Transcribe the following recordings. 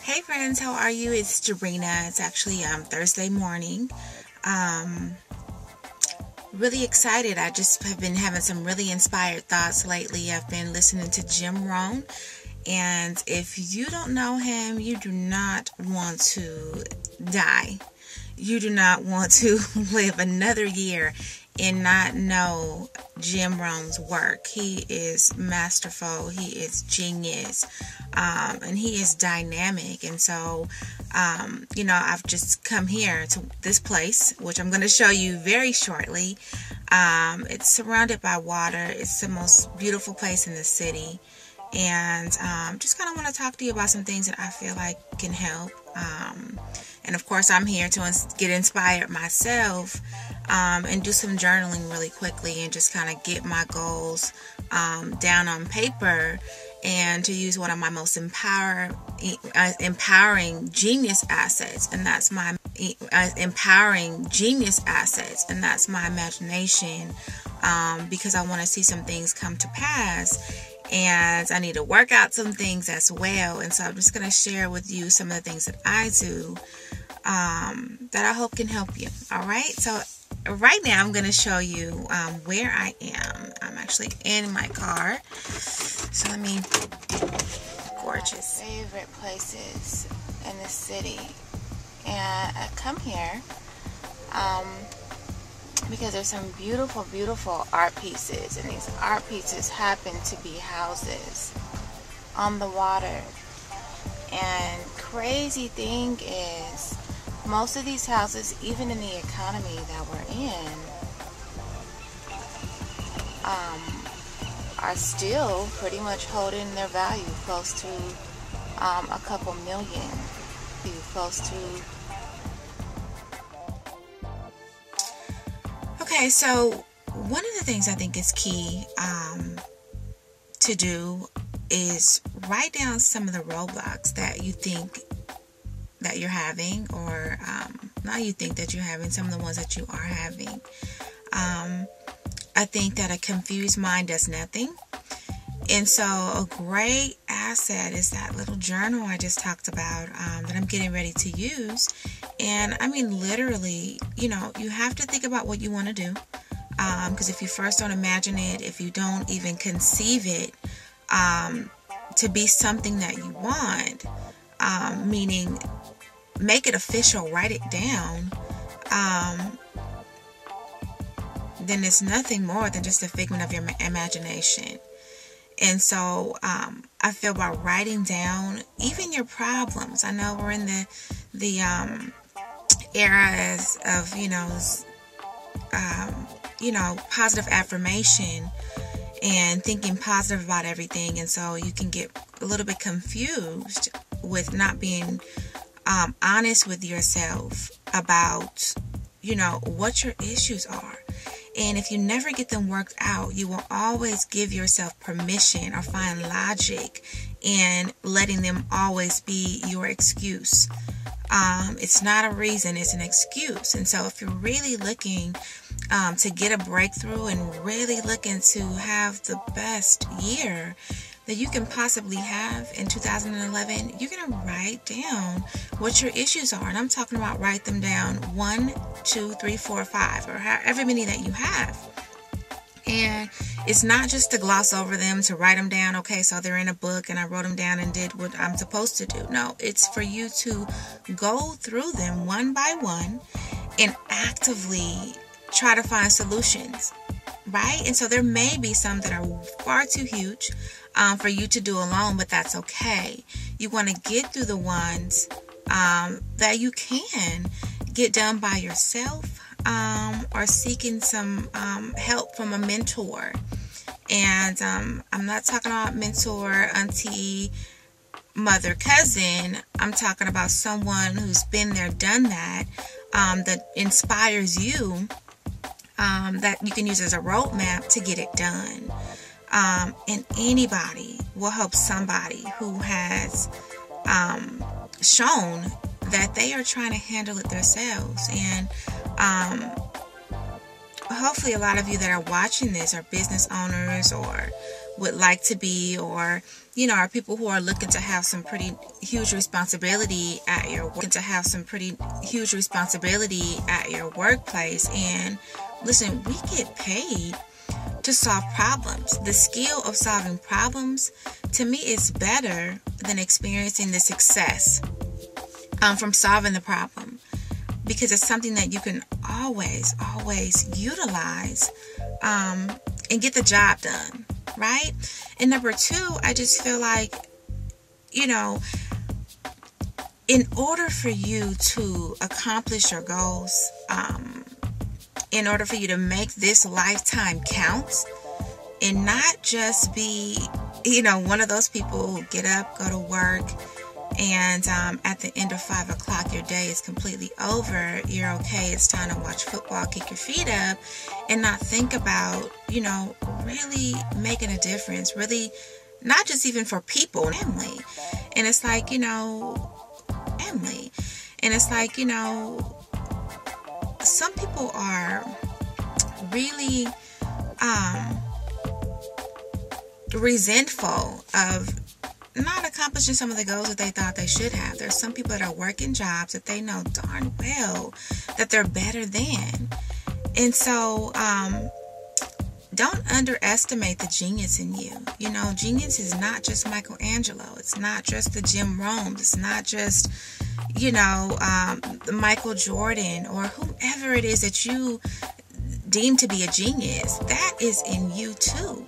Hey friends, how are you? It's Gebrina. It's actually Thursday morning. Really excited. I just have been having some really inspired thoughts lately. I've been listening to Jim Rohn, and if you don't know him, you do not want to die. You do not want to live another year and not know Jim Rohn's work. He is masterful. He is genius. And he is dynamic. And so, I've just come here to this place, which I'm going to show you very shortly. It's surrounded by water. It's the most beautiful place in the city. And just kind of want to talk to you about some things that I feel like can help. And of course, I'm here to get inspired myself and do some journaling really quickly and just kind of get my goals down on paper and to use one of my most empowering genius assets, and that's my imagination, because I want to see some things come to pass. And I need to work out some things as well. And so I'm just going to share with you some of the things that I do that I hope can help you. All right. So right now I'm going to show you where I am. I'm actually in my car. So gorgeous favorite places in the city. And I come here because there's some beautiful, beautiful art pieces, and these art pieces happen to be houses on the water. And crazy thing is, most of these houses, even in the economy that we're in, are still pretty much holding their value close to a couple million, close to. Okay, so one of the things I think is key to do is write down some of the roadblocks that you think that you're having, or not you think that you're having, some of the ones that you are having. I think that a confused mind does nothing. And so a great asset is that little journal I just talked about that I'm getting ready to use. And I mean, literally, you have to think about what you want to do. Because if you first don't imagine it, if you don't even conceive it to be something that you want, meaning make it official, write it down, then it's nothing more than just a figment of your imagination. And so I feel by writing down even your problems. I know we're in the era of positive affirmation and thinking positive about everything, and so you can get a little bit confused with not being honest with yourself about what your issues are. And if you never get them worked out, you will always give yourself permission or find logic in letting them always be your excuse. It's not a reason, it's an excuse. And so if you're really looking to get a breakthrough and really looking to have the best year that you can possibly have in 2011, you're going to write down what your issues are. And I'm talking about write them down 1, 2, 3, 4, 5, or however many that you have. And it's not just to gloss over them, to write them down. Okay, so they're in a book and I wrote them down and did what I'm supposed to do. No, it's for you to go through them one by one and actively try to find solutions, right? And so there may be some that are far too huge for you to do alone, but that's okay. You want to get through the ones that you can get done by yourself, or seeking some help from a mentor. And I'm not talking about mentor, auntie, mother, cousin. I'm talking about someone who's been there, done that, that inspires you, that you can use as a roadmap to get it done. And anybody will help somebody who has shown that they are trying to handle it themselves. And hopefully a lot of you that are watching this are business owners or would like to be, or are people who are looking to have some pretty huge responsibility at your workplace. And listen, we get paid to solve problems. The skill of solving problems, to me, is better than experiencing the success from solving the problem, because it's something that you can always utilize and get the job done, right? And number two, I just feel like, in order for you to accomplish your goals, in order for you to make this lifetime count and not just be, one of those people who get up, go to work, and at the end of 5 o'clock, your day is completely over. You're okay. It's time to watch football, kick your feet up, and not think about, really making a difference. Really, not just even for people, Emily. And it's like, Emily. And it's like, some people are really resentful of not accomplishing some of the goals that they thought they should have. There's some people that are working jobs that they know darn well that they're better than. And so don't underestimate the genius in you. Genius is not just Michelangelo. It's not just the Jim Rohn. It's not just, Michael Jordan or whomever it is that you deem to be a genius. That is in you too.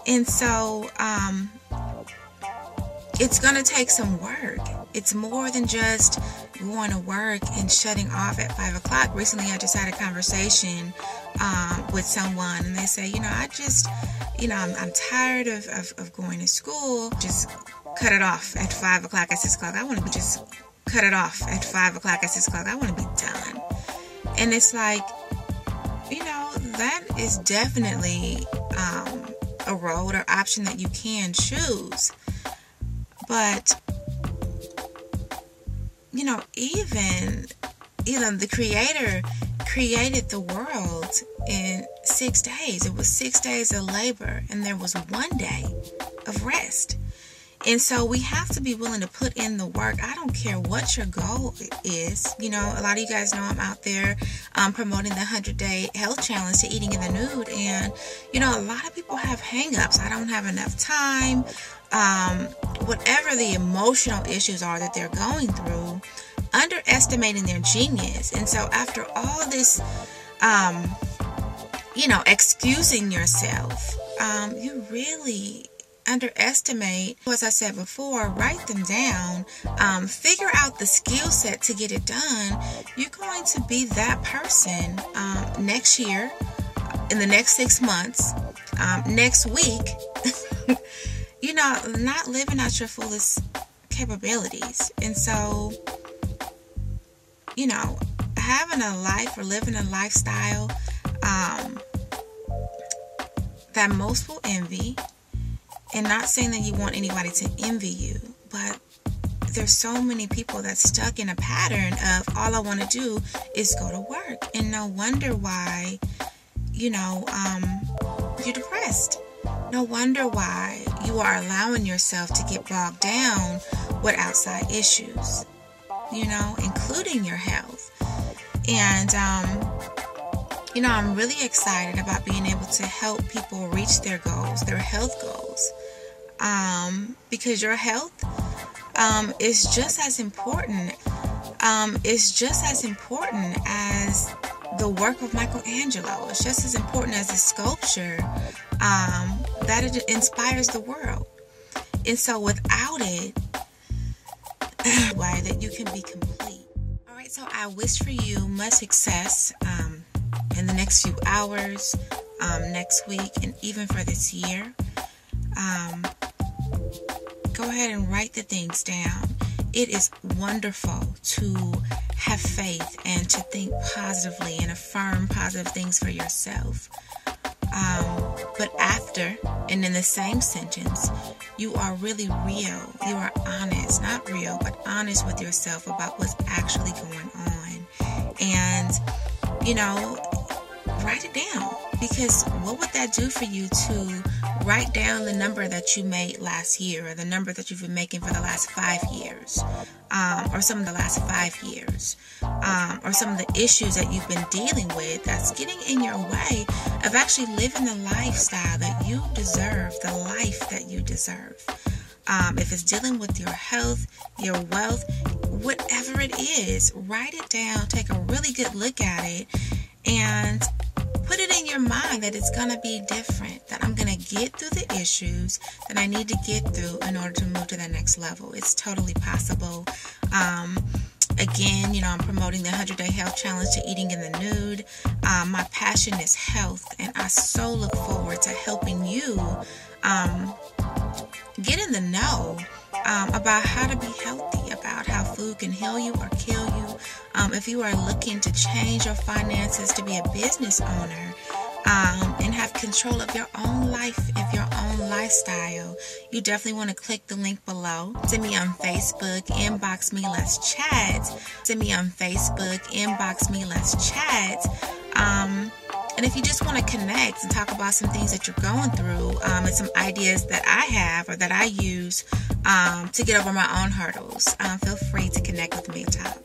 And so it's going to take some work. It's more than just going to work and shutting off at 5 o'clock. Recently, I just had a conversation with someone, and they say, I'm tired of going to school. Just cut it off at 5 o'clock, at 6 o'clock. I want to be just cut it off at 5 o'clock, at 6 o'clock. I want to be done. And it's like, that is definitely a road or option that you can choose. But, even the Creator created the world in 6 days. It was 6 days of labor, and there was 1 day of rest. And so we have to be willing to put in the work. I don't care what your goal is. A lot of you guys know I'm out there promoting the 100-day health challenge to eating in the nude. And, a lot of people have hang-ups. I don't have enough time. Whatever the emotional issues are that they're going through, underestimating their genius. And so after all this, excusing yourself, you really underestimate. As I said before, write them down, figure out the skill set to get it done. You're going to be that person next year, in the next 6 months, next week, not living out your fullest capabilities. And so, having a life or living a lifestyle that most will envy. And not saying that you want anybody to envy you, but there's so many people that's stuck in a pattern of all I want to do is go to work. And no wonder why, you're depressed. No wonder why you are allowing yourself to get bogged down with outside issues, including your health. And, I'm really excited about being able to help people reach their goals, their health goals. Because your health is just as important. As the work of Michelangelo. It's just as important as the sculpture that it inspires the world. And so without it, way that you can be complete. All right, so I wish for you much success in the next few hours, next week, and even for this year. Go ahead and write the things down. It is wonderful to have faith and to think positively and affirm positive things for yourself. But after, and in the same sentence, you are really real. You are honest, not real, but honest with yourself about what's actually going on. And, write it down. Because what would that do for you to write down the number that you made last year, or the number that you've been making for the last 5 years, or some of the last 5 years, or some of the issues that you've been dealing with that's getting in your way of actually living the lifestyle that you deserve, the life that you deserve. If it's dealing with your health, your wealth, whatever it is, write it down, take a really good look at it, and put it in your mind that it's going to be different, that I'm going to get through the issues that I need to get through in order to move to the next level. It's totally possible. Again, I'm promoting the 100-Day Health Challenge to Eating in the Nude. My passion is health, and I so look forward to helping you get in the know about how to be healthy, about how food can heal you or kill you. If you are looking to change your finances, to be a business owner, and have control of your own life, of your own lifestyle, you definitely want to click the link below. Send me on Facebook, inbox me, let's chat. Send me on Facebook, inbox me, let's chat. And if you just want to connect and talk about some things that you're going through, and some ideas that I have or that I use to get over my own hurdles, feel free to connect with me, top.